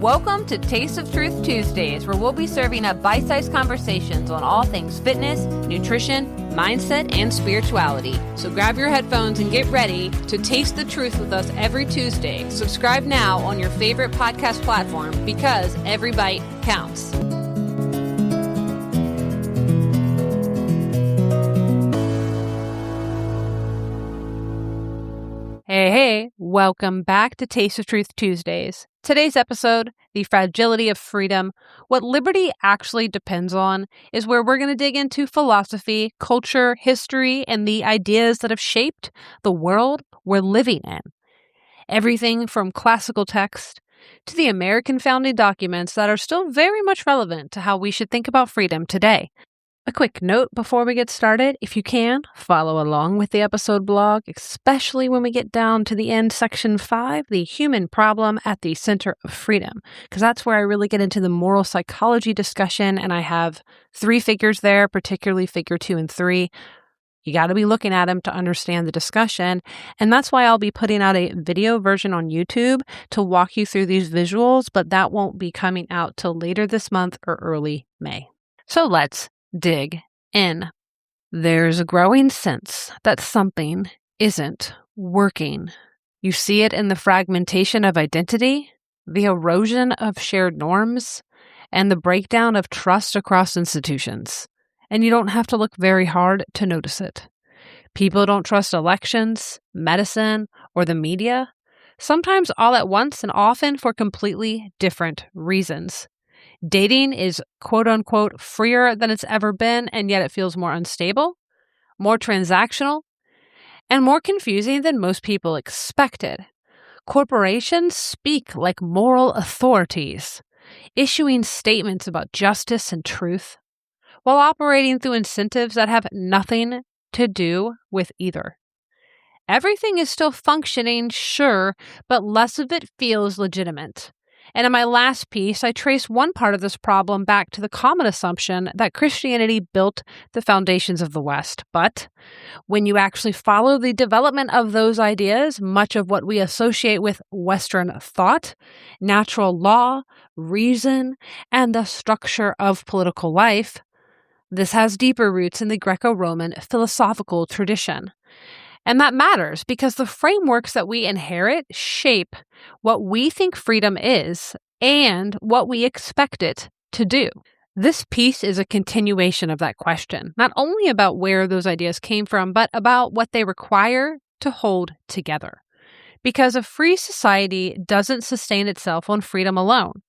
Welcome to Taste of Truth Tuesdays, where we'll be serving up bite-sized conversations on all things fitness, nutrition, mindset, and spirituality. So grab your headphones and get ready to taste the truth with us every Tuesday. Subscribe now on your favorite podcast platform because every bite counts. Hey, welcome back to Taste of Truth Tuesdays. Today's episode, The Fragility of Freedom, What Liberty Actually Depends On, is where we're going to dig into philosophy, culture, history, and the ideas that have shaped the world we're living in. Everything from classical text to the American founding documents that are still very much relevant to how we should think about freedom today. A quick note before we get started, if you can, follow along with the episode blog, especially when we get down to the end, section 5, the human problem at the center of freedom, because that's where I really get into the moral psychology discussion, and I have 3 figures there, particularly figure 2 and 3. You got to be looking at them to understand the discussion, and that's why I'll be putting out a video version on YouTube to walk you through these visuals, but that won't be coming out till later this month or early May. So let's dig in. There's a growing sense that something isn't working. You see it in the fragmentation of identity, the erosion of shared norms, and the breakdown of trust across institutions. And you don't have to look very hard to notice it. People don't trust elections, medicine, or the media, sometimes all at once and often for completely different reasons. Dating is quote-unquote freer than it's ever been, and yet it feels more unstable, more transactional, and more confusing than most people expected. Corporations speak like moral authorities, issuing statements about justice and truth, while operating through incentives that have nothing to do with either. Everything is still functioning, sure, but less of it feels legitimate. And in my last piece, I trace one part of this problem back to the common assumption that Christianity built the foundations of the West. But when you actually follow the development of those ideas, much of what we associate with Western thought, natural law, reason, and the structure of political life, this has deeper roots in the Greco-Roman philosophical tradition. And that matters because the frameworks that we inherit shape what we think freedom is and what we expect it to do. This piece is a continuation of that question, not only about where those ideas came from, but about what they require to hold together. Because a free society doesn't sustain itself on freedom alone.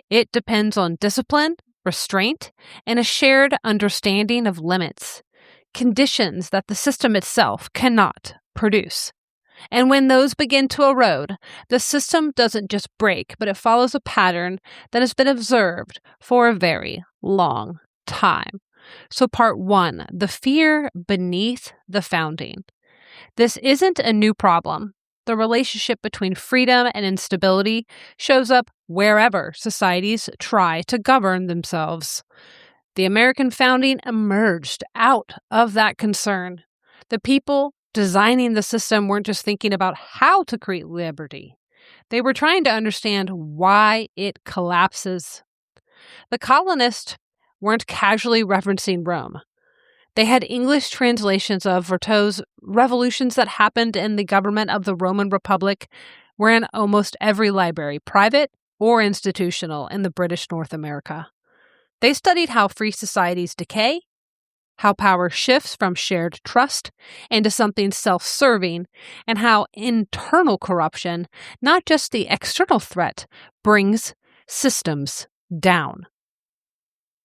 It depends on discipline, restraint, and a shared understanding of limits. Conditions that the system itself cannot produce. And when those begin to erode, the system doesn't just break, but it follows a pattern that has been observed for a very long time. So part 1, the fear beneath the founding. This isn't a new problem. The relationship between freedom and instability shows up wherever societies try to govern themselves. The American founding emerged out of that concern. The people designing the system weren't just thinking about how to create liberty. They were trying to understand why it collapses. The colonists weren't casually referencing Rome. They had English translations of Vertot's revolutions that happened in the government of the Roman Republic were in almost every library, private or institutional, in the British North America. They studied how free societies decay, how power shifts from shared trust into something self-serving, and how internal corruption, not just the external threat, brings systems down.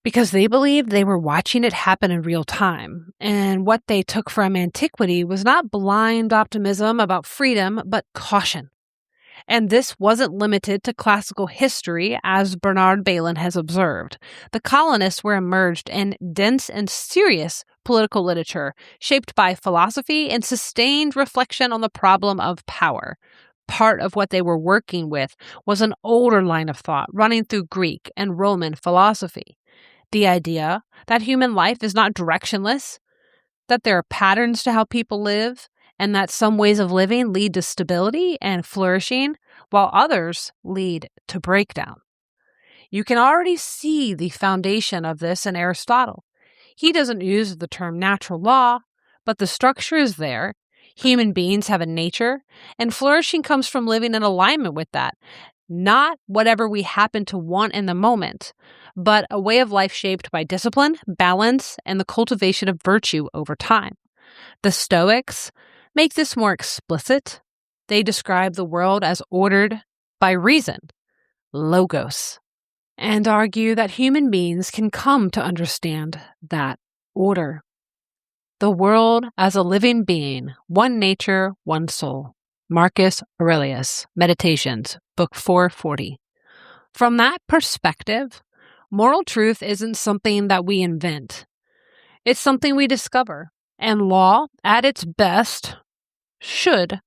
Because they believed they were watching it happen in real time, and what they took from antiquity was not blind optimism about freedom, but caution. And this wasn't limited to classical history, as Bernard Bailyn has observed. The colonists were immersed in dense and serious political literature, shaped by philosophy and sustained reflection on the problem of power. Part of what they were working with was an older line of thought running through Greek and Roman philosophy. The idea that human life is not directionless, that there are patterns to how people live, and that some ways of living lead to stability and flourishing, while others lead to breakdown. You can already see the foundation of this in Aristotle. He doesn't use the term natural law, but the structure is there. Human beings have a nature, and flourishing comes from living in alignment with that. Not whatever we happen to want in the moment, but a way of life shaped by discipline, balance, and the cultivation of virtue over time. The Stoics make this more explicit. They describe the world as ordered by reason, logos, and argue that human beings can come to understand that order. The world as a living being, one nature, one soul. Marcus Aurelius, Meditations, Book 440. From that perspective, moral truth isn't something that we invent. It's something we discover, and law, at its best, should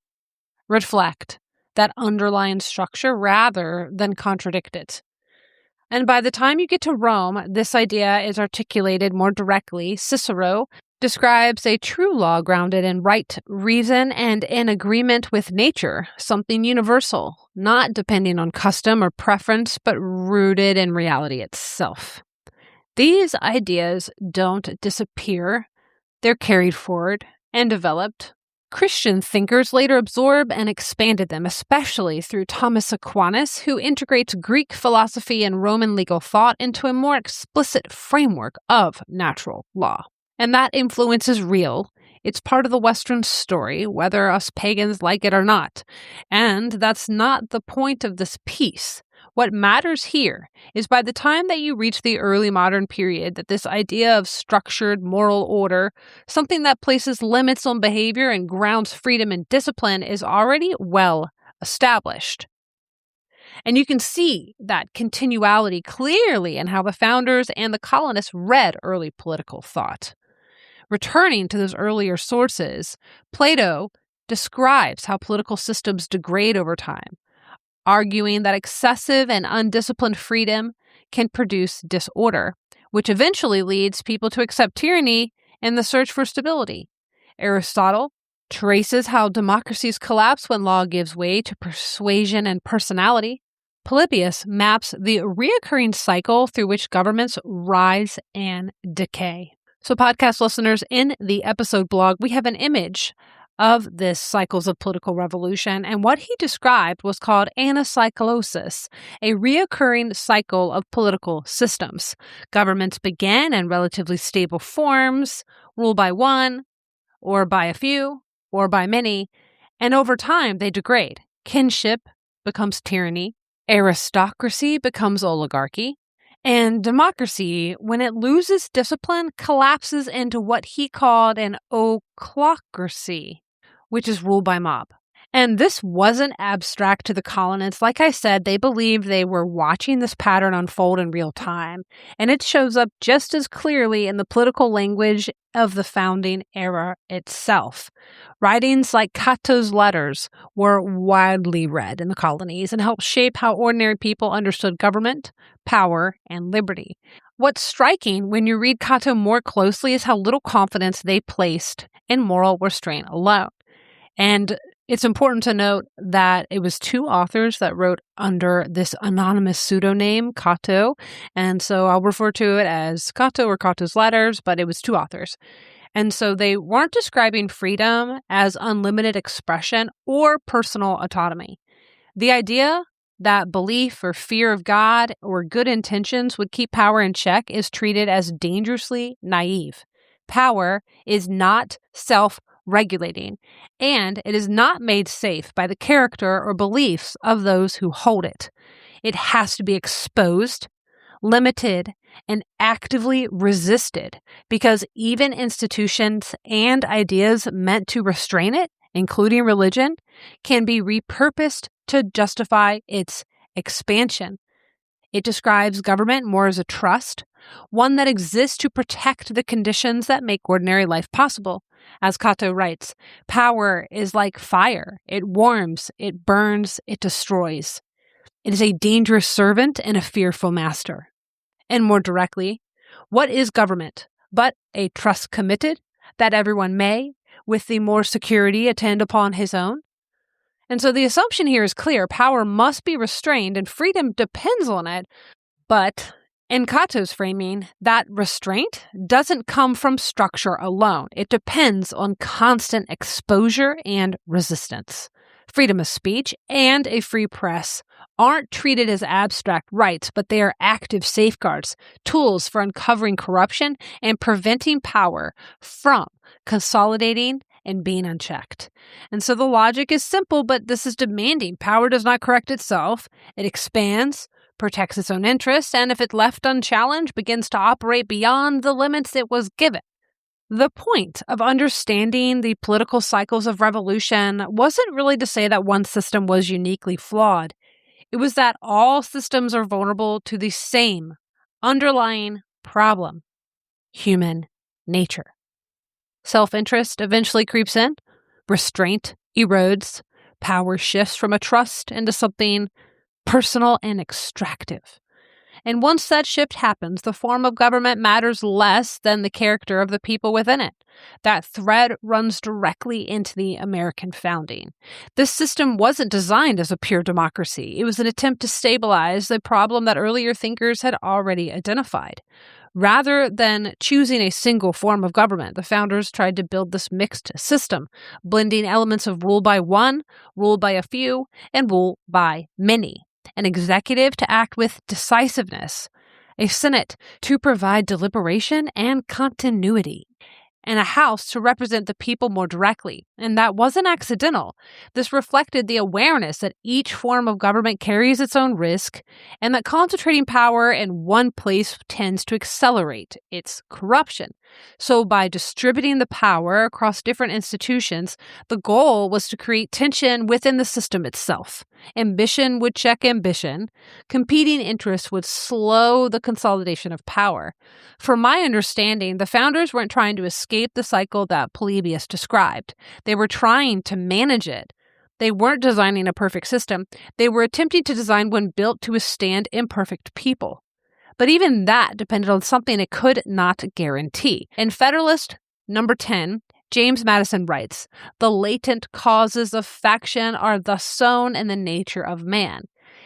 reflect that underlying structure rather than contradict it. And by the time you get to Rome, this idea is articulated more directly. Cicero describes a true law grounded in right reason and in agreement with nature, something universal, not depending on custom or preference, but rooted in reality itself. These ideas don't disappear. They're carried forward and developed. Christian thinkers later absorbed and expanded them, especially through Thomas Aquinas, who integrates Greek philosophy and Roman legal thought into a more explicit framework of natural law. And that influence is real. It's part of the Western story, whether us pagans like it or not. And that's not the point of this piece. What matters here is by the time that you reach the early modern period, that this idea of structured moral order, something that places limits on behavior and grounds freedom and discipline, is already well established. And you can see that continuality clearly in how the founders and the colonists read early political thought. Returning to those earlier sources, Plato describes how political systems degrade over time, arguing that excessive and undisciplined freedom can produce disorder, which eventually leads people to accept tyranny in the search for stability. Aristotle traces how democracies collapse when law gives way to persuasion and personality. Polybius maps the reoccurring cycle through which governments rise and decay. So podcast listeners, in the episode blog, we have an image of this cycles of political revolution, and what he described was called anacyclosis, a reoccurring cycle of political systems. Governments begin in relatively stable forms, ruled by one, or by a few, or by many, and over time they degrade. Kinship becomes tyranny, aristocracy becomes oligarchy, and democracy, when it loses discipline, collapses into what he called an ochlocracy, which is ruled by mob. And this wasn't abstract to the colonists. Like I said, they believed they were watching this pattern unfold in real time, and it shows up just as clearly in the political language of the founding era itself. Writings like Cato's letters were widely read in the colonies and helped shape how ordinary people understood government, power, and liberty. What's striking when you read Cato more closely is how little confidence they placed in moral restraint alone. And it's important to note that it was two authors that wrote under this anonymous pseudonym, Cato, and so I'll refer to it as Cato or Cato's letters, but it was two authors. And so they weren't describing freedom as unlimited expression or personal autonomy. The idea that belief or fear of God or good intentions would keep power in check is treated as dangerously naive. Power is not self-regulating, and it is not made safe by the character or beliefs of those who hold it. It has to be exposed, limited, and actively resisted, because even institutions and ideas meant to restrain it, including religion, can be repurposed to justify its expansion. It describes government more as a trust, one that exists to protect the conditions that make ordinary life possible. As Cato writes, power is like fire. It warms, it burns, it destroys. It is a dangerous servant and a fearful master. And more directly, what is government but a trust committed that everyone may, with the more security, attend upon his own? And so the assumption here is clear. Power must be restrained and freedom depends on it. But in Cato's framing, that restraint doesn't come from structure alone. It depends on constant exposure and resistance. Freedom of speech and a free press aren't treated as abstract rights, but they are active safeguards, tools for uncovering corruption and preventing power from consolidating and being unchecked. And so the logic is simple, but this is demanding. Power does not correct itself. It expands, protects its own interests, and if it left unchallenged, begins to operate beyond the limits it was given. The point of understanding the political cycles of revolution wasn't really to say that one system was uniquely flawed. It was that all systems are vulnerable to the same underlying problem: human nature. Self-interest eventually creeps in, restraint erodes, power shifts from a trust into something personal and extractive. And once that shift happens, the form of government matters less than the character of the people within it. That thread runs directly into the American founding. This system wasn't designed as a pure democracy. It was an attempt to stabilize the problem that earlier thinkers had already identified. Rather than choosing a single form of government, the founders tried to build this mixed system, blending elements of rule by one, rule by a few, and rule by many. An executive to act with decisiveness, a Senate to provide deliberation and continuity, and a House to represent the people more directly. And that wasn't accidental. This reflected the awareness that each form of government carries its own risk, and that concentrating power in one place tends to accelerate its corruption. So by distributing the power across different institutions, the goal was to create tension within the system itself. Ambition would check ambition. Competing interests would slow the consolidation of power. From my understanding, the founders weren't trying to escape the cycle that Polybius described. They were trying to manage it. They weren't designing a perfect system. They were attempting to design one built to withstand imperfect people. But even that depended on something it could not guarantee. In Federalist number 10, James Madison writes, "The latent causes of faction are thus sown in the nature of man."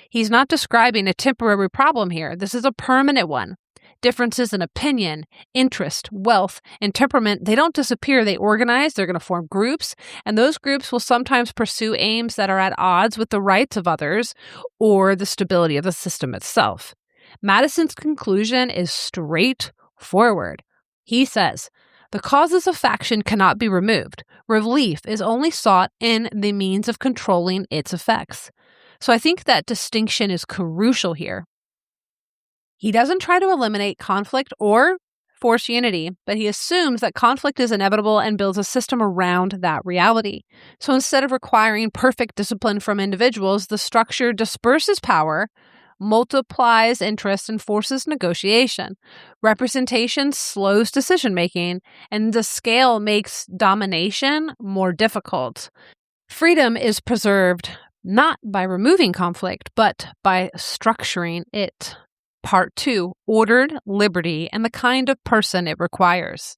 He's not describing a temporary problem here. This is a permanent one. Differences in opinion, interest, wealth, and temperament, they don't disappear. They organize, they're going to form groups, and those groups will sometimes pursue aims that are at odds with the rights of others or the stability of the system itself. Madison's conclusion is straightforward. He says, "The causes of faction cannot be removed. Relief is only sought in the means of controlling its effects." So I think that distinction is crucial here. He doesn't try to eliminate conflict or force unity, but he assumes that conflict is inevitable and builds a system around that reality. So instead of requiring perfect discipline from individuals, the structure disperses power, multiplies interest, and forces negotiation. Representation slows decision-making, and the scale makes domination more difficult. Freedom is preserved not by removing conflict, but by structuring it. Part 2, ordered liberty and the kind of person it requires.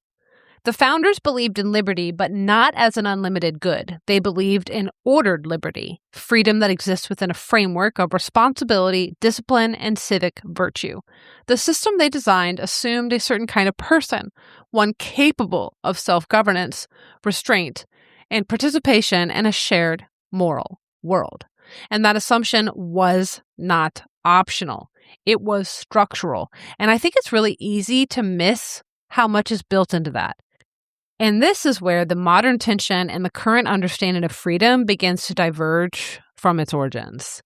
The founders believed in liberty, but not as an unlimited good. They believed in ordered liberty, freedom that exists within a framework of responsibility, discipline, and civic virtue. The system they designed assumed a certain kind of person, one capable of self-governance, restraint, and participation in a shared moral world. And that assumption was not optional. It was structural. And I think it's really easy to miss how much is built into that. And this is where the modern tension and the current understanding of freedom begins to diverge from its origins.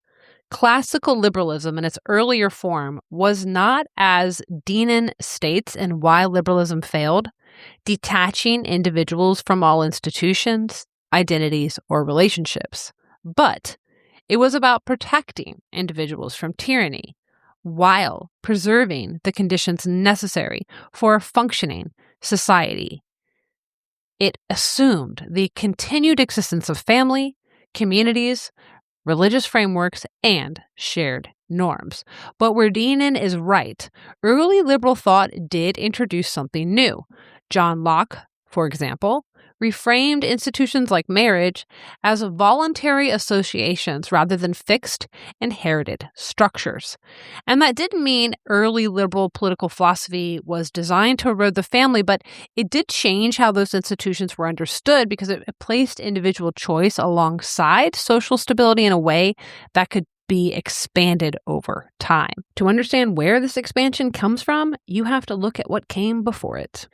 Classical liberalism in its earlier form was not, as Denon states in Why Liberalism Failed, detaching individuals from all institutions, identities, or relationships. But it was about protecting individuals from tyranny while preserving the conditions necessary for a functioning society. It assumed the continued existence of family, communities, religious frameworks, and shared norms. But where Denon is right, early liberal thought did introduce something new. John Locke, for example, reframed institutions like marriage as voluntary associations rather than fixed, inherited structures. And that didn't mean early liberal political philosophy was designed to erode the family, but it did change how those institutions were understood because it placed individual choice alongside social stability in a way that could be expanded over time. To understand where this expansion comes from, you have to look at what came before it.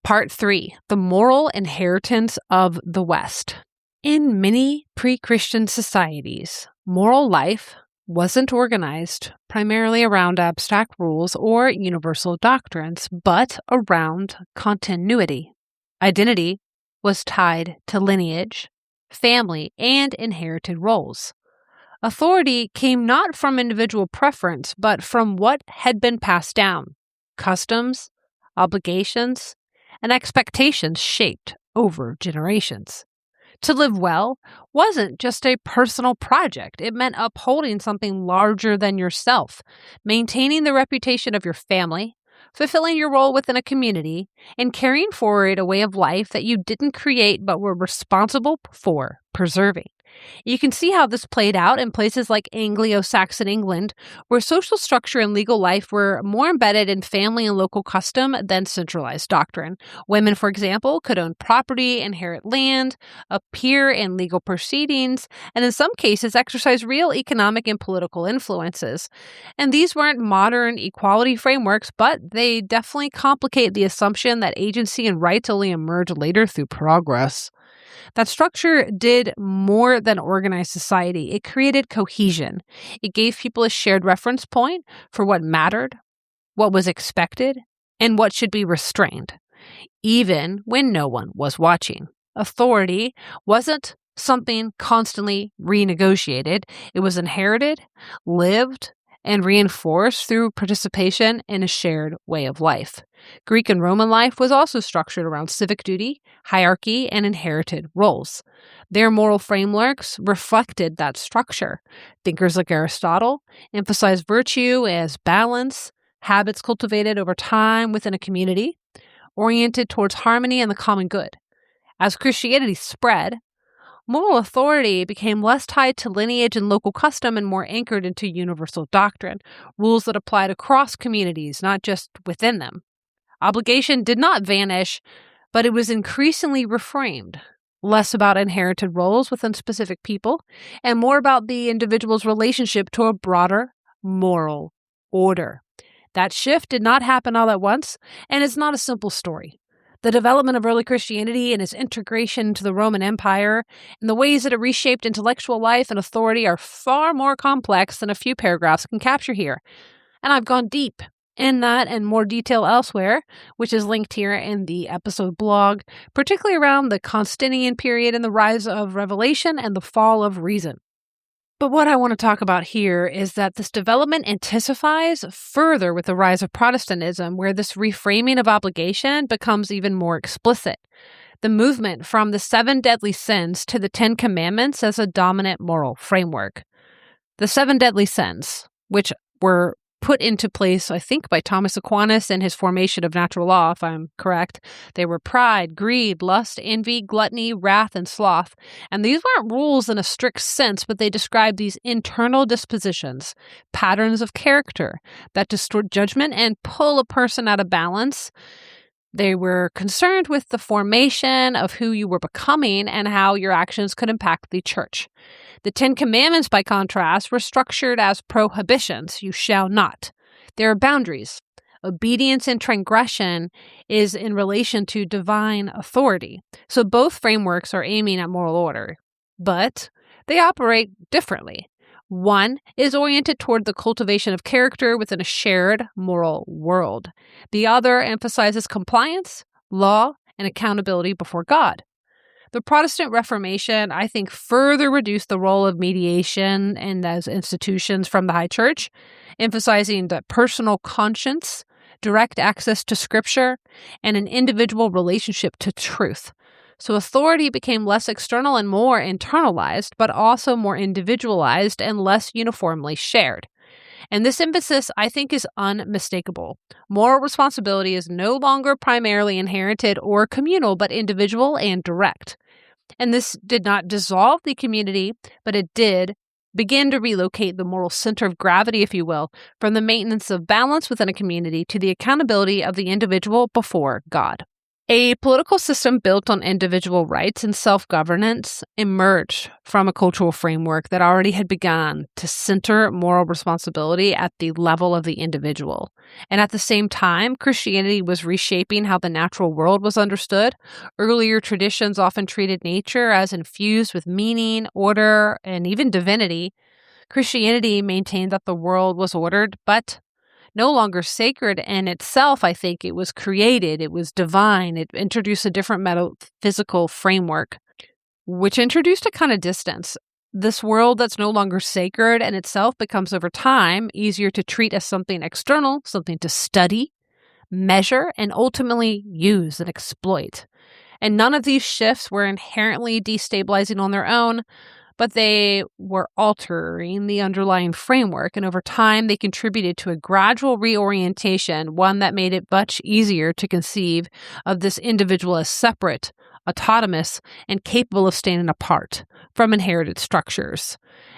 Part 3, the moral inheritance of the West. In many pre-Christian societies, moral life wasn't organized primarily around abstract rules or universal doctrines, but around continuity. Identity was tied to lineage, family, and inherited roles. Authority came not from individual preference, but from what had been passed down: customs, obligations, and expectations shaped over generations. To live well wasn't just a personal project. It meant upholding something larger than yourself, maintaining the reputation of your family, fulfilling your role within a community, and carrying forward a way of life that you didn't create but were responsible for preserving. You can see how this played out in places like Anglo-Saxon England, where social structure and legal life were more embedded in family and local custom than centralized doctrine. Women, for example, could own property, inherit land, appear in legal proceedings, and in some cases exercise real economic and political influences. And these weren't modern equality frameworks, but they definitely complicate the assumption that agency and rights only emerge later through progress. That structure did more than organize society. It created cohesion. It gave people a shared reference point for what mattered, what was expected, and what should be restrained, even when no one was watching. Authority wasn't something constantly renegotiated. It was inherited, lived, and reinforced through participation in a shared way of life. Greek and Roman life was also structured around civic duty, hierarchy, and inherited roles. Their moral frameworks reflected that structure. Thinkers like Aristotle emphasized virtue as balance, habits cultivated over time within a community, oriented towards harmony and the common good. As Christianity spread, moral authority became less tied to lineage and local custom and more anchored into universal doctrine, rules that applied across communities, not just within them. Obligation did not vanish, but it was increasingly reframed, less about inherited roles within specific people and more about the individual's relationship to a broader moral order. That shift did not happen all at once, and it's not a simple story. The development of early Christianity and its integration into the Roman Empire and the ways that it reshaped intellectual life and authority are far more complex than a few paragraphs can capture here. And I've gone deep in that and more detail elsewhere, which is linked here in the episode blog, particularly around the Constantinian period and the rise of revelation and the fall of reason. But what I want to talk about here is that this development intensifies further with the rise of Protestantism, where this reframing of obligation becomes even more explicit. The movement from the 7 deadly sins to the 10 commandments as a dominant moral framework. The 7 deadly sins, which were put into place, I think, by Thomas Aquinas in his Formation of Natural Law, if I'm correct. They were pride, greed, lust, envy, gluttony, wrath, and sloth. And these weren't rules in a strict sense, but they describe these internal dispositions, patterns of character that distort judgment and pull a person out of balance. They were concerned with the formation of who you were becoming and how your actions could impact the church. The 10 Commandments, by contrast, were structured as prohibitions. You shall not. There are boundaries. Obedience and transgression is in relation to divine authority. So both frameworks are aiming at moral order, but they operate differently. One is oriented toward the cultivation of character within a shared moral world. The other emphasizes compliance, law, and accountability before God. The Protestant Reformation, I think, further reduced the role of mediation in those institutions from the High Church, emphasizing the personal conscience, direct access to Scripture, and an individual relationship to truth. So authority became less external and more internalized, but also more individualized and less uniformly shared. And this emphasis, I think, is unmistakable. Moral responsibility is no longer primarily inherited or communal, but individual and direct. And this did not dissolve the community, but it did begin to relocate the moral center of gravity, if you will, from the maintenance of balance within a community to the accountability of the individual before God. A political system built on individual rights and self-governance emerged from a cultural framework that already had begun to center moral responsibility at the level of the individual. And at the same time, Christianity was reshaping how the natural world was understood. Earlier traditions often treated nature as infused with meaning, order, and even divinity. Christianity maintained that the world was ordered, but no longer sacred in itself. I think it was created, it was divine, it introduced a different metaphysical framework, which introduced a kind of distance. This world that's no longer sacred in itself becomes over time easier to treat as something external, something to study, measure, and ultimately use and exploit. And none of these shifts were inherently destabilizing on their own, but they were altering the underlying framework, and over time they contributed to a gradual reorientation, one that made it much easier to conceive of this individual as separate, autonomous, and capable of standing apart from inherited structures.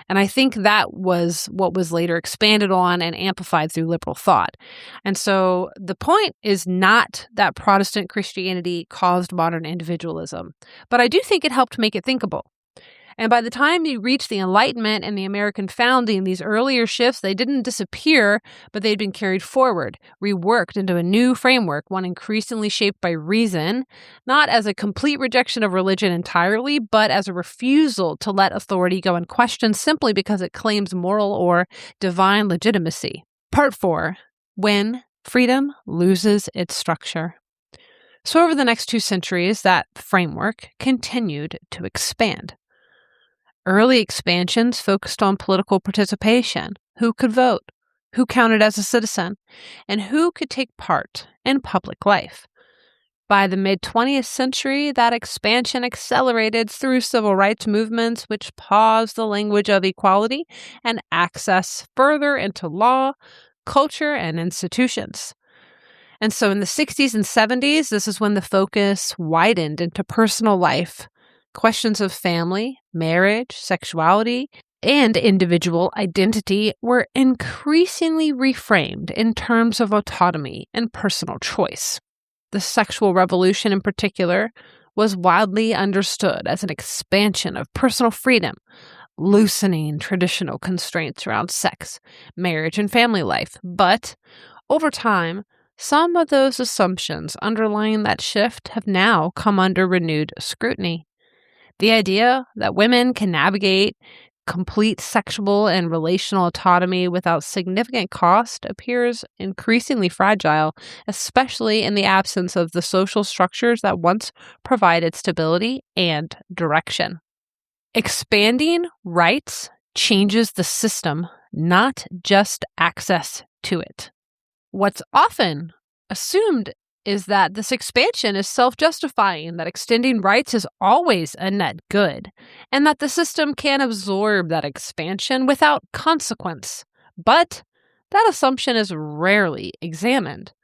And I think that was what was later expanded on and amplified through liberal thought. And so the point is not that Protestant Christianity caused modern individualism, but I do think it helped make it thinkable. And by the time you reach the Enlightenment and the American founding, these earlier shifts, they didn't disappear, but they'd been carried forward, reworked into a new framework, one increasingly shaped by reason, not as a complete rejection of religion entirely, but as a refusal to let authority go unquestioned simply because it claims moral or divine legitimacy. Part 4. When freedom loses its structure. So over the next 2 centuries, that framework continued to expand. Early expansions focused on political participation, who could vote, who counted as a citizen, and who could take part in public life. By the mid-20th century, that expansion accelerated through civil rights movements, which paused the language of equality and access further into law, culture, and institutions. And so in the 60s and 70s, this is when the focus widened into personal life. Questions of family, marriage, sexuality, and individual identity were increasingly reframed in terms of autonomy and personal choice. The sexual revolution in particular was widely understood as an expansion of personal freedom, loosening traditional constraints around sex, marriage, and family life. But over time, some of those assumptions underlying that shift have now come under renewed scrutiny. The idea that women can navigate complete sexual and relational autonomy without significant cost appears increasingly fragile, especially in the absence of the social structures that once provided stability and direction. Expanding rights changes the system, not just access to it. What's often assumed is that this expansion is self-justifying, that extending rights is always a net good, and that the system can absorb that expansion without consequence. But that assumption is rarely examined.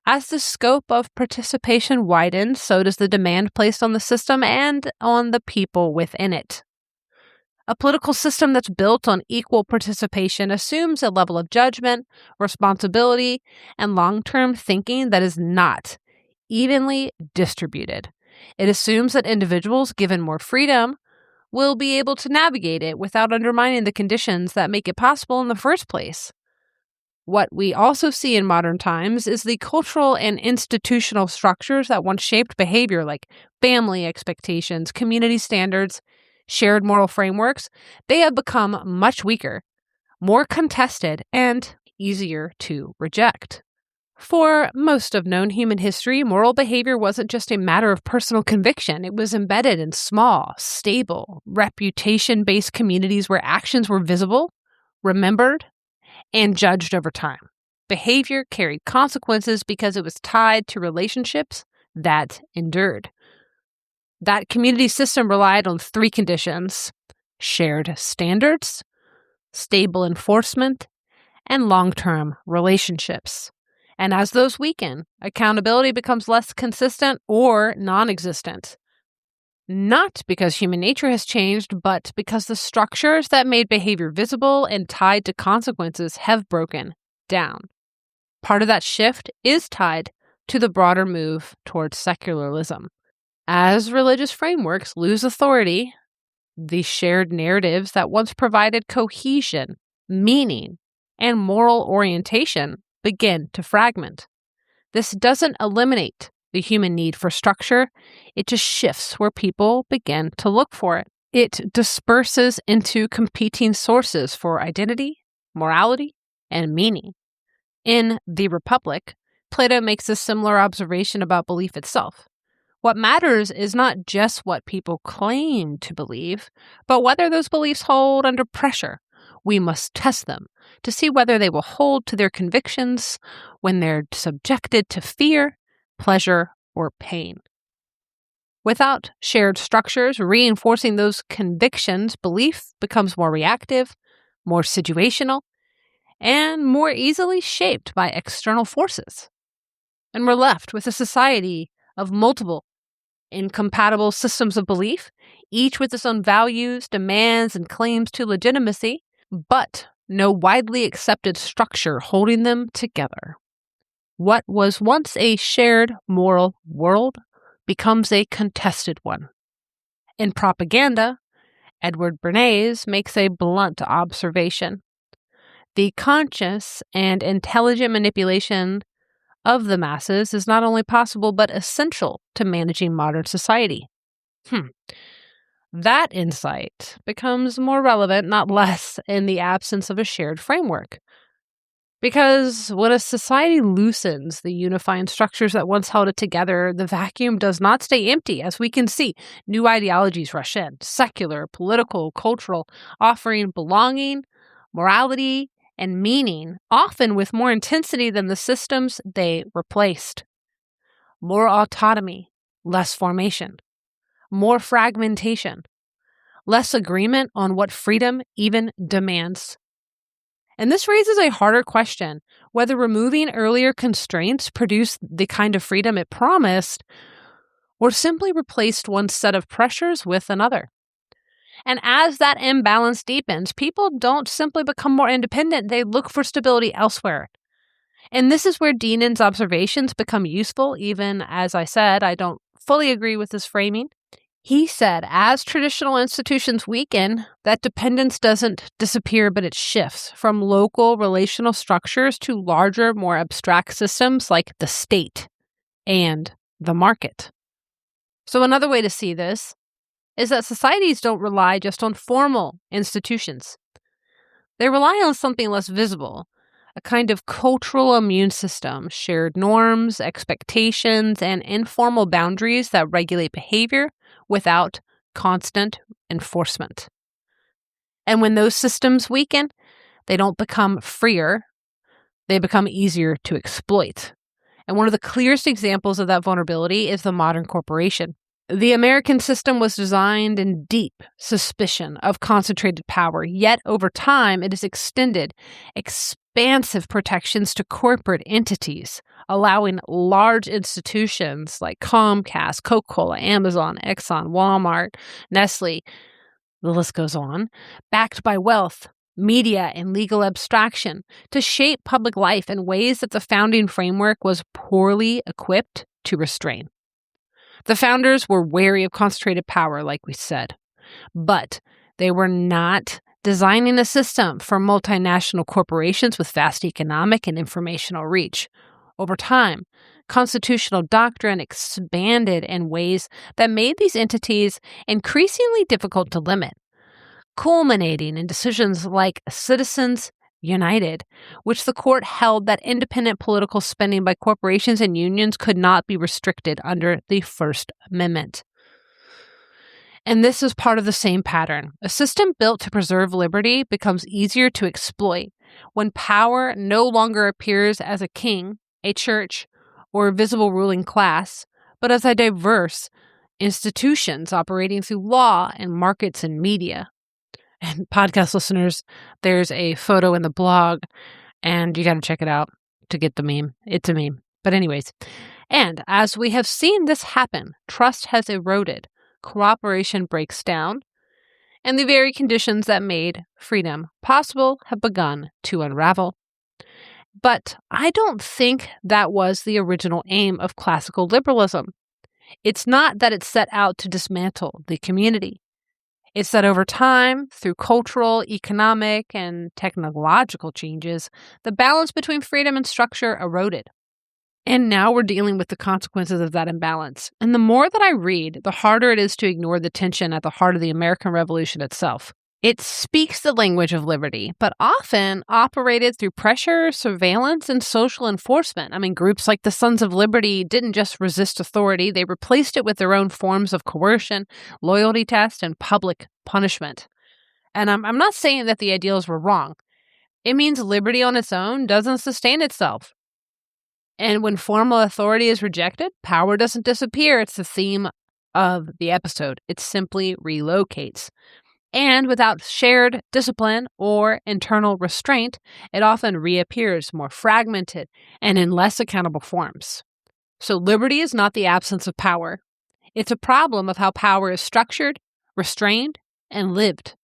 As the scope of participation widens, so does the demand placed on the system and on the people within it. A political system that's built on equal participation assumes a level of judgment, responsibility, and long-term thinking that is not evenly distributed. It assumes that individuals, given more freedom, will be able to navigate it without undermining the conditions that make it possible in the first place. What we also see in modern times is the cultural and institutional structures that once shaped behavior, like family expectations, community standards, shared moral frameworks. They have become much weaker, more contested, and easier to reject. For most of known human history, moral behavior wasn't just a matter of personal conviction. It was embedded in small, stable, reputation-based communities where actions were visible, remembered, and judged over time. Behavior carried consequences because it was tied to relationships that endured. That community system relied on 3 conditions: shared standards, stable enforcement, and long-term relationships. And as those weaken, accountability becomes less consistent or non-existent. Not because human nature has changed, but because the structures that made behavior visible and tied to consequences have broken down. Part of that shift is tied to the broader move towards secularism. As religious frameworks lose authority, the shared narratives that once provided cohesion, meaning, and moral orientation begin to fragment. This doesn't eliminate the human need for structure, it just shifts where people begin to look for it. It disperses into competing sources for identity, morality, and meaning. In The Republic, Plato makes a similar observation about belief itself. What matters is not just what people claim to believe, but whether those beliefs hold under pressure. We must test them to see whether they will hold to their convictions when they're subjected to fear, pleasure, or pain. Without shared structures reinforcing those convictions, belief becomes more reactive, more situational, and more easily shaped by external forces. And we're left with a society of multiple incompatible systems of belief, each with its own values, demands, and claims to legitimacy, but no widely accepted structure holding them together. What was once a shared moral world becomes a contested one. In Propaganda, Edward Bernays makes a blunt observation. The conscious and intelligent manipulation of the masses is not only possible but essential to managing modern society. That insight becomes more relevant, not less, in the absence of a shared framework. Because when a society loosens the unifying structures that once held it together, the vacuum does not stay empty. As we can see, new ideologies rush in, secular, political, cultural, offering belonging, morality, and meaning, often with more intensity than the systems they replaced. More autonomy, less formation. More fragmentation, less agreement on what freedom even demands. And this raises a harder question, whether removing earlier constraints produced the kind of freedom it promised, or simply replaced one set of pressures with another. And as that imbalance deepens, people don't simply become more independent, they look for stability elsewhere. And this is where Dinan's observations become useful, even as I said, I don't fully agree with this framing. He said, as traditional institutions weaken, that dependence doesn't disappear, but it shifts from local relational structures to larger, more abstract systems like the state and the market. So another way to see this is that societies don't rely just on formal institutions. They rely on something less visible, a kind of cultural immune system, shared norms, expectations, and informal boundaries that regulate behavior without constant enforcement. And when those systems weaken, they don't become freer, they become easier to exploit. And one of the clearest examples of that vulnerability is the modern corporation. The American system was designed in deep suspicion of concentrated power, yet over time it has extended expansive protections to corporate entities, allowing large institutions like Comcast, Coca-Cola, Amazon, Exxon, Walmart, Nestle, the list goes on, backed by wealth, media, and legal abstraction, to shape public life in ways that the founding framework was poorly equipped to restrain. The founders were wary of concentrated power, like we said, but they were not designing a system for multinational corporations with vast economic and informational reach. Over time, constitutional doctrine expanded in ways that made these entities increasingly difficult to limit, culminating in decisions like Citizens United, which the court held that independent political spending by corporations and unions could not be restricted under the First Amendment. And this is part of the same pattern. A system built to preserve liberty becomes easier to exploit when power no longer appears as a king, a church, or a visible ruling class, but as a diverse institutions operating through law and markets and media. And podcast listeners, there's a photo in the blog And you got to check it out to get the meme. It's a meme. But anyways, and as we have seen this happen, trust has eroded, cooperation breaks down, and the very conditions that made freedom possible have begun to unravel. But I don't think that was the original aim of classical liberalism. It's not that it set out to dismantle the community. It's that over time, through cultural, economic, and technological changes, the balance between freedom and structure eroded. And now we're dealing with the consequences of that imbalance. And the more that I read, the harder it is to ignore the tension at the heart of the American Revolution itself. It speaks the language of liberty, but often operated through pressure, surveillance, and social enforcement. I mean, groups like the Sons of Liberty didn't just resist authority, they replaced it with their own forms of coercion, loyalty tests, and public punishment. And I'm not saying that the ideals were wrong. It means liberty on its own doesn't sustain itself. And when formal authority is rejected, power doesn't disappear. It's the theme of the episode. It simply relocates. And without shared discipline or internal restraint, it often reappears more fragmented and in less accountable forms. So liberty is not the absence of power. It's a problem of how power is structured, restrained, and lived.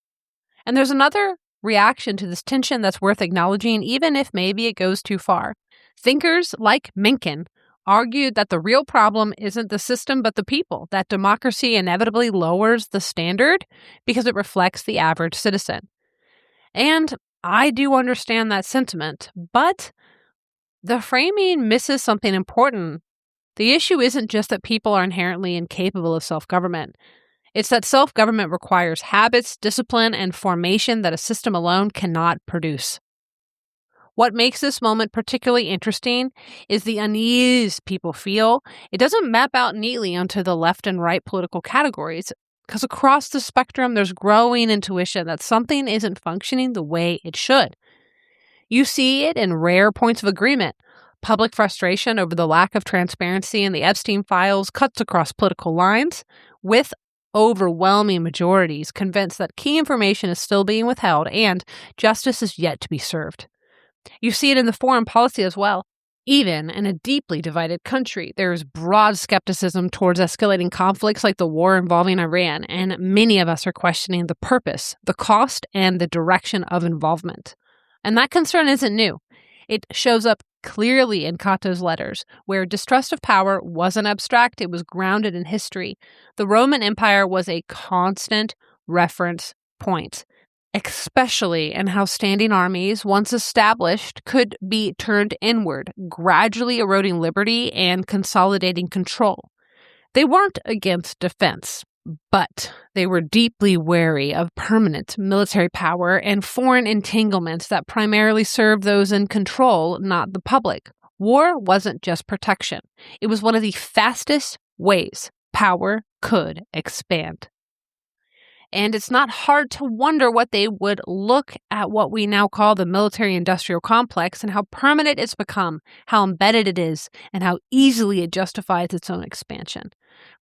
And there's another reaction to this tension that's worth acknowledging, even if maybe it goes too far. Thinkers like Mencken argued that the real problem isn't the system but the people, that democracy inevitably lowers the standard because it reflects the average citizen. And I do understand that sentiment, but the framing misses something important. The issue isn't just that people are inherently incapable of self-government. It's that self-government requires habits, discipline, and formation that a system alone cannot produce. What makes this moment particularly interesting is the unease people feel. It doesn't map out neatly onto the left and right political categories, because across the spectrum, there's growing intuition that something isn't functioning the way it should. You see it in rare points of agreement. Public frustration over the lack of transparency in the Epstein files cuts across political lines, with overwhelming majorities convinced that key information is still being withheld and justice is yet to be served. You see it in the foreign policy as well. Even in a deeply divided country, there is broad skepticism towards escalating conflicts like the war involving Iran, and many of us are questioning the purpose, the cost, and the direction of involvement. And that concern isn't new. It shows up clearly in Cato's letters, where distrust of power wasn't abstract, it was grounded in history. The Roman Empire was a constant reference point, especially in how standing armies, once established, could be turned inward, gradually eroding liberty and consolidating control. They weren't against defense, but they were deeply wary of permanent military power and foreign entanglements that primarily served those in control, not the public. War wasn't just protection. It was one of the fastest ways power could expand. And it's not hard to wonder what they would look at what we now call the military-industrial complex and how permanent it's become, how embedded it is, and how easily it justifies its own expansion.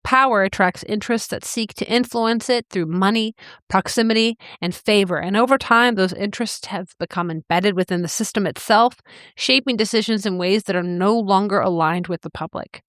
Power attracts interests that seek to influence it through money, proximity, and favor. And over time, those interests have become embedded within the system itself, shaping decisions in ways that are no longer aligned with the public.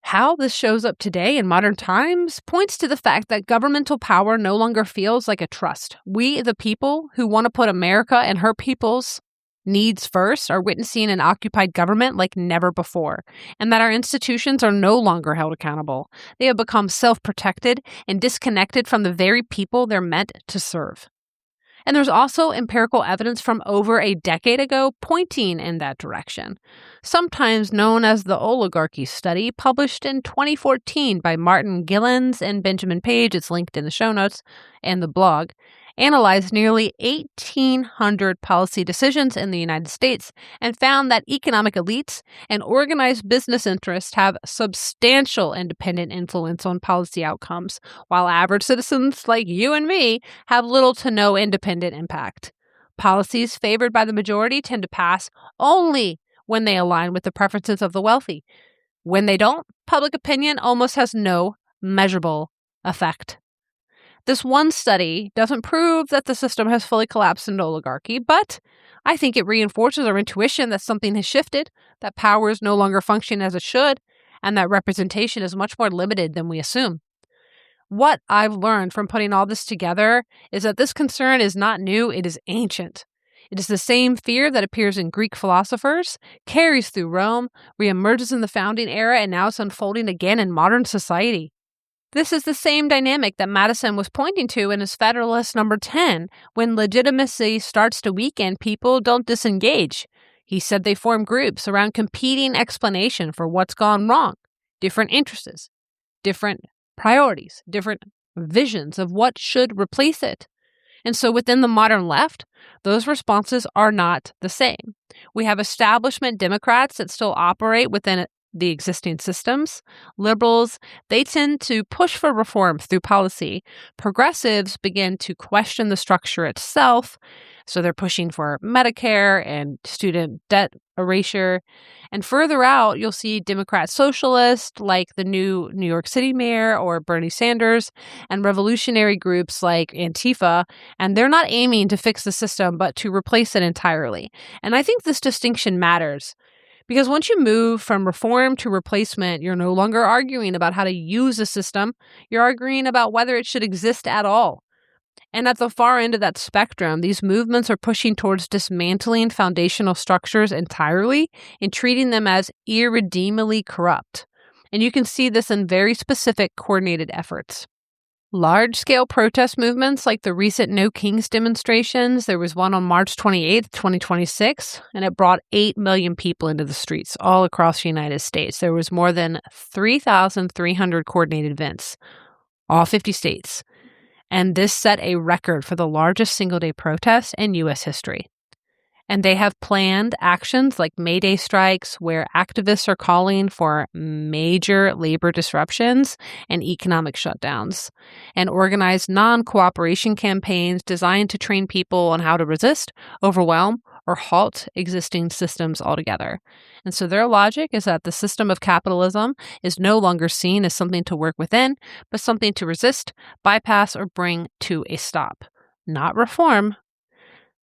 How this shows up today in modern times points to the fact that governmental power no longer feels like a trust. We, the people who want to put America and her people's needs first, are witnessing an occupied government like never before, and that our institutions are no longer held accountable. They have become self-protected and disconnected from the very people they're meant to serve. And there's also empirical evidence from over a decade ago pointing in that direction, sometimes known as the oligarchy study, published in 2014 by Martin Gillens and Benjamin Page. It's linked in the show notes and the blog. Analyzed nearly 1,800 policy decisions in the United States and found that economic elites and organized business interests have substantial independent influence on policy outcomes, while average citizens like you and me have little to no independent impact. Policies favored by the majority tend to pass only when they align with the preferences of the wealthy. When they don't, public opinion almost has no measurable effect. This one study doesn't prove that the system has fully collapsed into oligarchy, but I think it reinforces our intuition that something has shifted, that power is no longer functioning as it should, and that representation is much more limited than we assume. What I've learned from putting all this together is that this concern is not new, it is ancient. It is the same fear that appears in Greek philosophers, carries through Rome, reemerges in the founding era, and now it's unfolding again in modern society. This is the same dynamic that Madison was pointing to in his Federalist number 10. When legitimacy starts to weaken, people don't disengage. He said they form groups around competing explanation for what's gone wrong, different interests, different priorities, different visions of what should replace it. And so within the modern left, those responses are not the same. We have establishment Democrats that still operate within the existing systems. Liberals, they tend to push for reform through policy. Progressives begin to question the structure itself. So they're pushing for Medicare and student debt erasure. And further out, you'll see Democrat socialists like the new New York City mayor or Bernie Sanders, and revolutionary groups like Antifa. And they're not aiming to fix the system, but to replace it entirely. And I think this distinction matters. Because once you move from reform to replacement, you're no longer arguing about how to use a system. You're arguing about whether it should exist at all. And at the far end of that spectrum, these movements are pushing towards dismantling foundational structures entirely and treating them as irredeemably corrupt. And you can see this in very specific coordinated efforts. Large-scale protest movements like the recent No Kings demonstrations, there was one on March 28th, 2026, and it brought 8 million people into the streets all across the United States. There was more than 3,300 coordinated events, all 50 states. And this set a record for the largest single-day protest in U.S. history. And they have planned actions like May Day strikes, where activists are calling for major labor disruptions and economic shutdowns, and organized non-cooperation campaigns designed to train people on how to resist, overwhelm, or halt existing systems altogether. And so their logic is that the system of capitalism is no longer seen as something to work within, but something to resist, bypass, or bring to a stop. Not reform,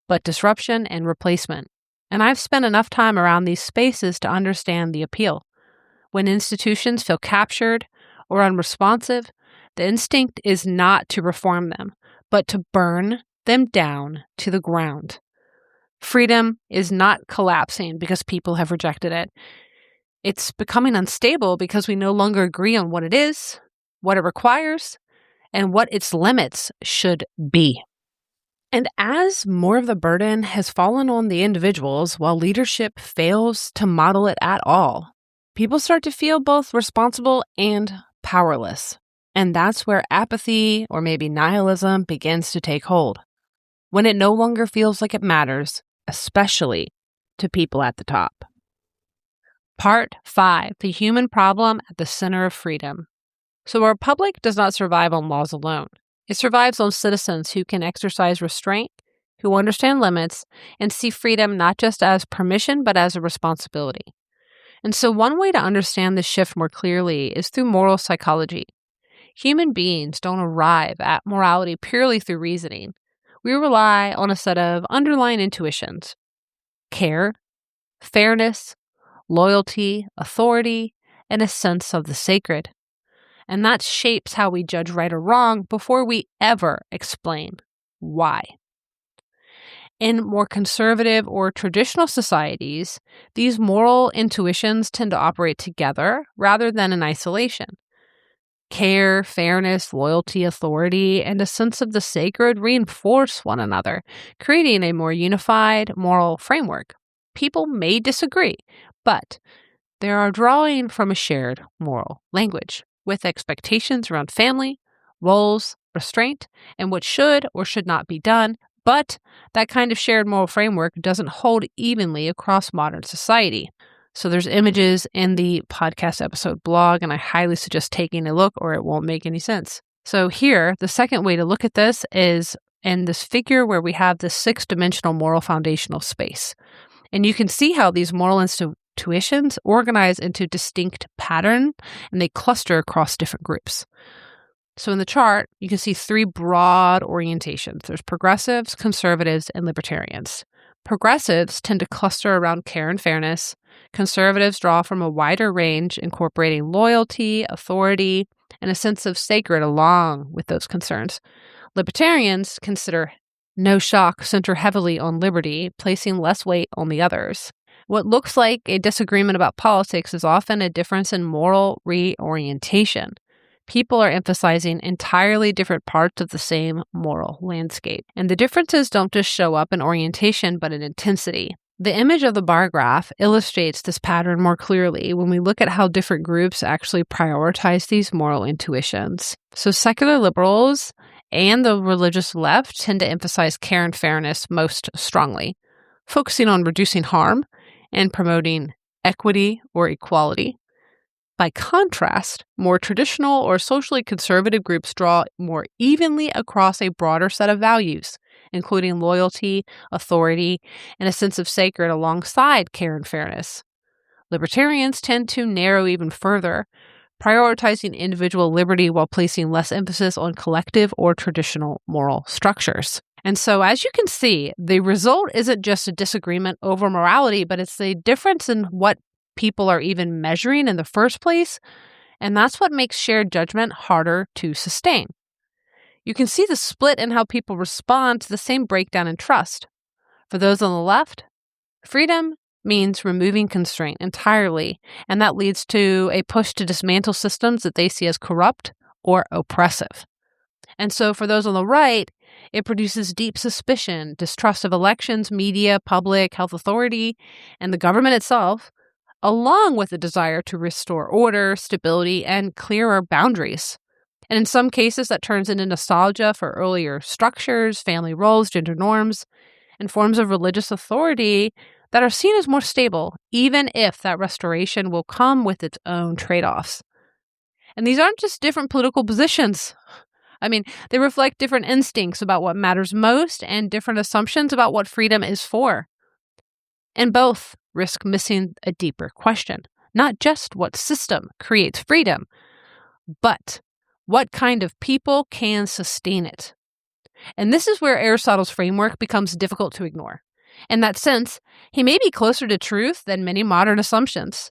but disruption and replacement. And I've spent enough time around these spaces to understand the appeal. When institutions feel captured or unresponsive, the instinct is not to reform them, but to burn them down to the ground. Freedom is not collapsing because people have rejected it. It's becoming unstable because we no longer agree on what it is, what it requires, and what its limits should be. And as more of the burden has fallen on the individuals while leadership fails to model it at all, people start to feel both responsible and powerless. And that's where apathy or maybe nihilism begins to take hold. When it no longer feels like it matters, especially to people at the top. Part 5, the human problem at the center of freedom. So a republic does not survive on laws alone. It survives on citizens who can exercise restraint, who understand limits, and see freedom not just as permission, but as a responsibility. And so one way to understand this shift more clearly is through moral psychology. Human beings don't arrive at morality purely through reasoning. We rely on a set of underlying intuitions: care, fairness, loyalty, authority, and a sense of the sacred. And that shapes how we judge right or wrong before we ever explain why. In more conservative or traditional societies, these moral intuitions tend to operate together rather than in isolation. Care, fairness, loyalty, authority, and a sense of the sacred reinforce one another, creating a more unified moral framework. People may disagree, but they are drawing from a shared moral language, with expectations around family, roles, restraint, and what should or should not be done. But that kind of shared moral framework doesn't hold evenly across modern society. So there's images in the podcast episode blog, and I highly suggest taking a look or it won't make any sense. So here, the second way to look at this is in this figure where we have this 6-dimensional moral foundational space. And you can see how these moral intuitions organize into distinct pattern, and they cluster across different groups. So in the chart, you can see 3 broad orientations. There's progressives, conservatives, and libertarians. Progressives tend to cluster around care and fairness. Conservatives draw from a wider range, incorporating loyalty, authority, and a sense of sacred along with those concerns. Libertarians consider no shock center heavily on liberty, placing less weight on the others. What looks like a disagreement about politics is often a difference in moral reorientation. People are emphasizing entirely different parts of the same moral landscape. And the differences don't just show up in orientation, but in intensity. The image of the bar graph illustrates this pattern more clearly when we look at how different groups actually prioritize these moral intuitions. So secular liberals and the religious left tend to emphasize care and fairness most strongly, focusing on reducing harm and promoting equity or equality. By contrast, more traditional or socially conservative groups draw more evenly across a broader set of values, including loyalty, authority, and a sense of sacred alongside care and fairness. Libertarians tend to narrow even further, prioritizing individual liberty while placing less emphasis on collective or traditional moral structures. And so, as you can see, the result isn't just a disagreement over morality, but it's a difference in what people are even measuring in the first place, and that's what makes shared judgment harder to sustain. You can see the split in how people respond to the same breakdown in trust. For those on the left, freedom means removing constraint entirely, and that leads to a push to dismantle systems that they see as corrupt or oppressive. And so for those on the right, it produces deep suspicion, distrust of elections, media, public health authority, and the government itself, along with a desire to restore order, stability, and clearer boundaries. And in some cases, that turns into nostalgia for earlier structures, family roles, gender norms, and forms of religious authority that are seen as more stable, even if that restoration will come with its own trade-offs. And these aren't just different political positions. They reflect different instincts about what matters most and different assumptions about what freedom is for. And both risk missing a deeper question, not just what system creates freedom, but what kind of people can sustain it. And this is where Aristotle's framework becomes difficult to ignore. In that sense, he may be closer to truth than many modern assumptions.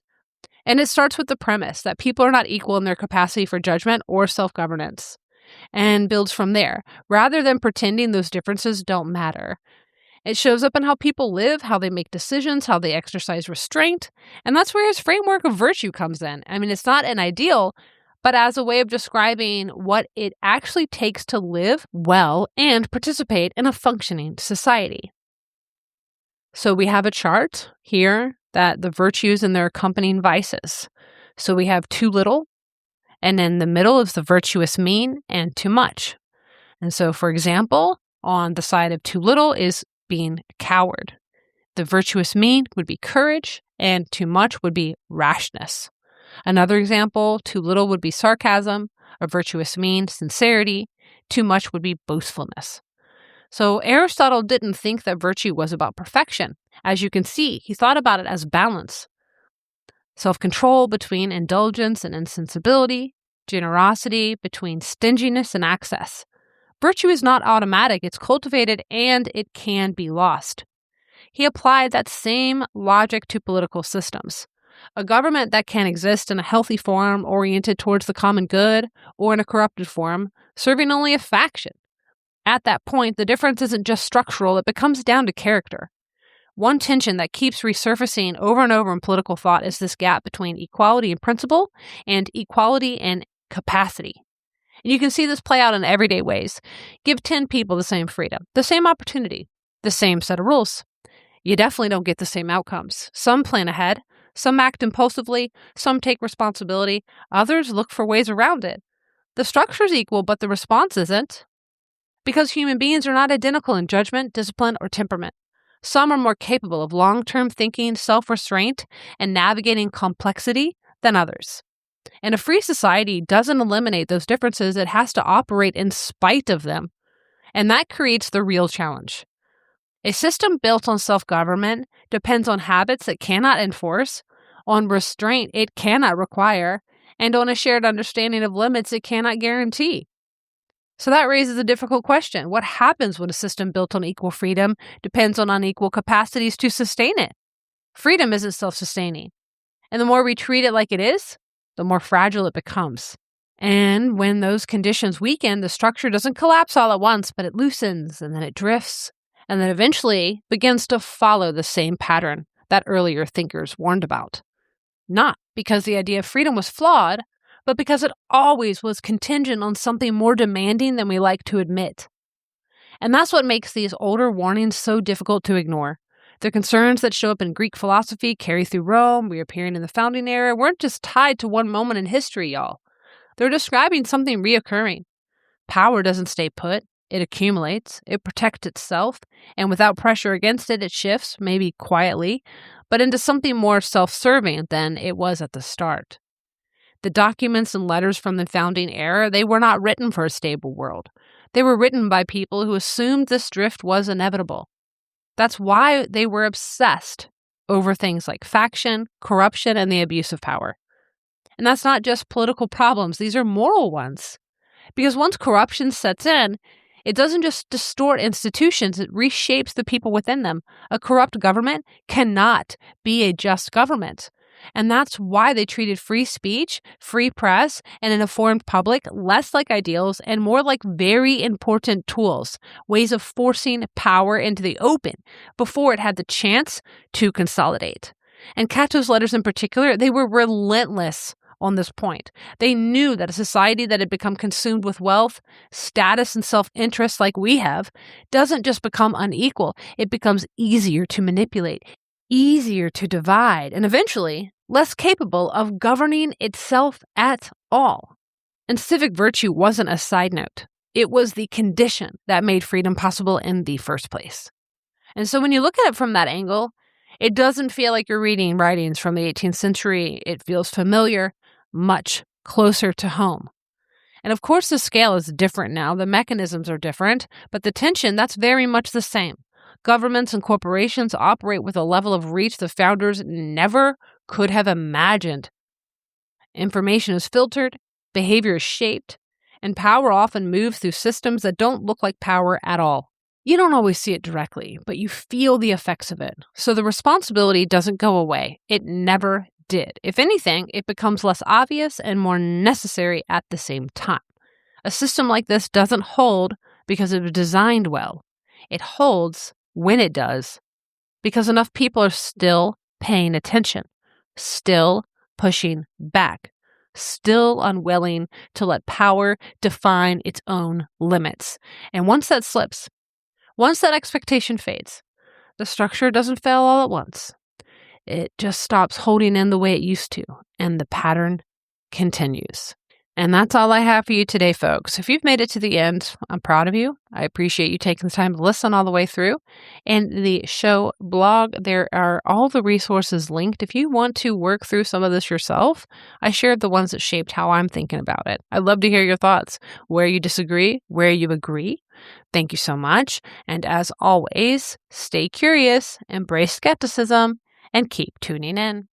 And it starts with the premise that people are not equal in their capacity for judgment or self-governance, and builds from there, rather than pretending those differences don't matter. It shows up in how people live, how they make decisions, how they exercise restraint, and that's where his framework of virtue comes in. It's not an ideal, but as a way of describing what it actually takes to live well and participate in a functioning society. So we have a chart here that the virtues and their accompanying vices. So we have too little, and in the middle is the virtuous mean and too much. And so, for example, on the side of too little is being a coward. The virtuous mean would be courage, and too much would be rashness. Another example, too little would be sarcasm, a virtuous mean, sincerity, too much would be boastfulness. So Aristotle didn't think that virtue was about perfection. As you can see, he thought about it as balance. Self-control between indulgence and insensibility, generosity between stinginess and excess. Virtue is not automatic, it's cultivated, and it can be lost. He applied that same logic to political systems. A government that can exist in a healthy form oriented towards the common good, or in a corrupted form, serving only a faction. At that point, the difference isn't just structural, it becomes down to character. One tension that keeps resurfacing over and over in political thought is this gap between equality in principle and equality in capacity. And you can see this play out in everyday ways. Give 10 people the same freedom, the same opportunity, the same set of rules. You definitely don't get the same outcomes. Some plan ahead, some act impulsively, some take responsibility, others look for ways around it. The structure's equal, but the response isn't. Because human beings are not identical in judgment, discipline, or temperament. Some are more capable of long-term thinking, self-restraint, and navigating complexity than others. And a free society doesn't eliminate those differences, it has to operate in spite of them. And that creates the real challenge. A system built on self-government depends on habits it cannot enforce, on restraint it cannot require, and on a shared understanding of limits it cannot guarantee. So that raises a difficult question. What happens when a system built on equal freedom depends on unequal capacities to sustain it? Freedom isn't self-sustaining. And the more we treat it like it is, the more fragile it becomes. And when those conditions weaken, the structure doesn't collapse all at once, but it loosens and then it drifts and then eventually begins to follow the same pattern that earlier thinkers warned about. Not because the idea of freedom was flawed, but because it always was contingent on something more demanding than we like to admit. And that's what makes these older warnings so difficult to ignore. The concerns that show up in Greek philosophy, carry through Rome, reappearing in the founding era, weren't just tied to one moment in history, y'all. They're describing something reoccurring. Power doesn't stay put. It accumulates. It protects itself. And without pressure against it, it shifts, maybe quietly, but into something more self-serving than it was at the start. The documents and letters from the founding era, they were not written for a stable world. They were written by people who assumed this drift was inevitable. That's why they were obsessed over things like faction, corruption, and the abuse of power. And that's not just political problems. These are moral ones. Because once corruption sets in, it doesn't just distort institutions, it reshapes the people within them. A corrupt government cannot be a just government. And that's why they treated free speech, free press, and an informed public less like ideals and more like very important tools, ways of forcing power into the open before it had the chance to consolidate. And Cato's letters in particular, they were relentless on this point. They knew that a society that had become consumed with wealth, status, and self-interest like we have doesn't just become unequal, it becomes easier to manipulate, easier to divide, and eventually less capable of governing itself at all. And civic virtue wasn't a side note. It was the condition that made freedom possible in the first place. And so when you look at it from that angle, it doesn't feel like you're reading writings from the 18th century. It feels familiar, much closer to home. And of course, the scale is different now. The mechanisms are different, but the tension, that's very much the same. Governments and corporations operate with a level of reach the founders never could have imagined. Information is filtered, behavior is shaped, and power often moves through systems that don't look like power at all. You don't always see it directly, but you feel the effects of it. So the responsibility doesn't go away. It never did. If anything, it becomes less obvious and more necessary at the same time. A system like this doesn't hold because it was designed well. It holds when it does because enough people are still paying attention, still pushing back, still unwilling to let power define its own limits. And once that slips, once that expectation fades, the structure doesn't fail all at once. It just stops holding in the way it used to, and the pattern continues. And that's all I have for you today, folks. If you've made it to the end, I'm proud of you. I appreciate you taking the time to listen all the way through. And the show blog, there are all the resources linked. If you want to work through some of this yourself, I shared the ones that shaped how I'm thinking about it. I'd love to hear your thoughts, where you disagree, where you agree. Thank you so much. And as always, stay curious, embrace skepticism, and keep tuning in.